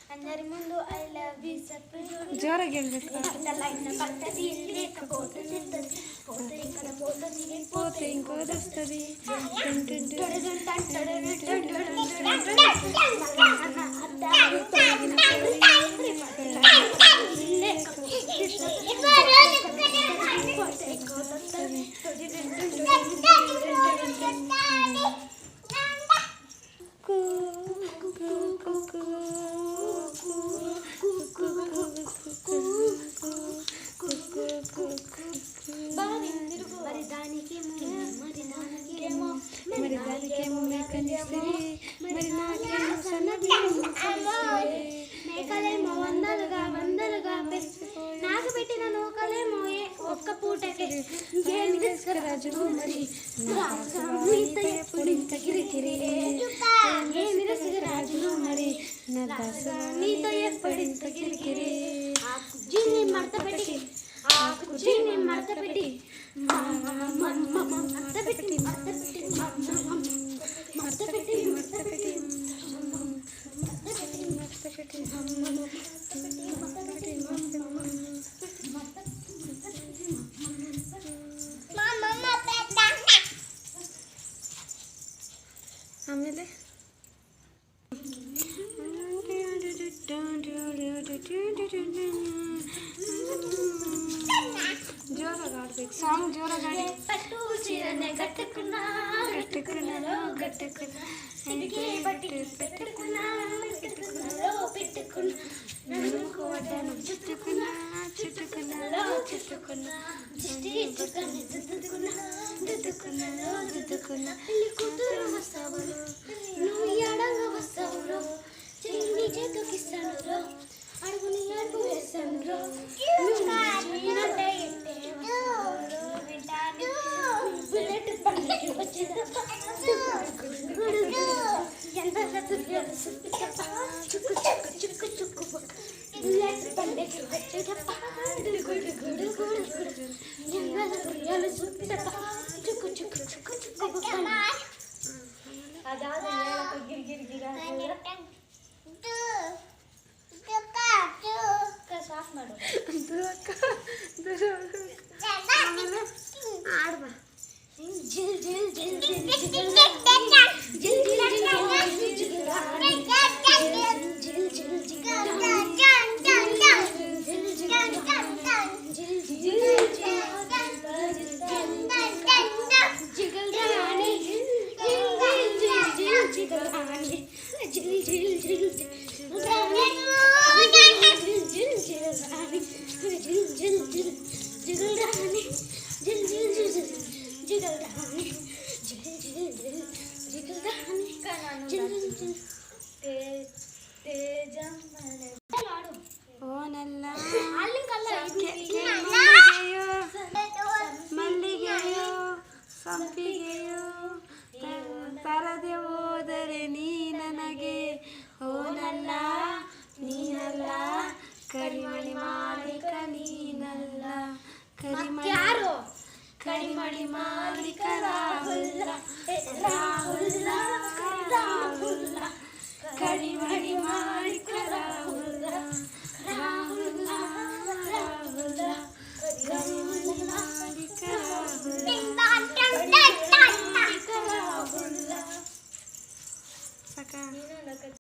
అందరి ముందు I love you చెప్పు జోరాಗಿ ಹೇಳ್ಬೇಕು లైన్ పట్టది లేకపోతే పోతే ఇక్కడ పోతే ఇంకోటి వస్తుంది మరి దానికేమో మేకనిస్తుంది మరి నాకేమో మేకలేమో వందలుగా నాకు పెట్టిన నూకలేమో ఒక్క పూటకే రాజులు మరి ఎప్పుడు ఇంత కిరికిరి రాజులు మరి నా నీతో ఎప్పుడు ఇంత కిరికిరి కుర్చీని మడత పెట్టి మడత పెట్టి ಆಮೇಲೆ ಜೋರಾಗಿ ಆಡ್ಬೇಕು ಸಾಂಗ್ ಜೋರಾಗಿ ಆಡಿ ಪಟ್ಟು ಚೀರನೆ ಗಟ್ಟಕುನ್ನ ಸಿಡಿಗೆ ಬಟ್ಟಿ ಪೆಟ್ಟಕುನ್ನ ಪೆಟ್ಟಕುನ್ನ ನನ್ನು ಕೋಡನು ಚುಟ್ಟಕುನ್ನ ಚಿಟ್ಟಿ ಚುಕ್ಕನೆ ದುದ್ದುಕುನ್ನ ಇಲ್ಲಿ ಕೂతురు వస్తావురో నువ్వు ఎడంగా వస్తావురో చెయ్యి చేతుకిస్తానురో అడుగుని అడుగు వేస్తానురో బుల్లెట్ పండుగకి వచ్చేదప్ప ఎంత చుక్కు బుల్లెట్ పండుగకి వచ్చేదప్ప ಆಡ್ಬಾ ಜಿಲ್ ಜಿಲ್ ಜಿಲ್ ಮಲ್ಲಿಗೆಯೋ ಸಂಪಿಗೆಯೋ ತರದೆ ಹೋದರೆ ನೀ ನನಗೆ ಓನಲ್ಲ ನೀನಲ್ಲ ಕರಿಮಣಿ ಮಾಲೀಕ ನೀನಲ್ಲ ಕರಿಮಣಿ ಮಾಲೀಕ ರಾಹುಲ್ಲ ಕರಿಮಣಿ ಮಾಲೀಕ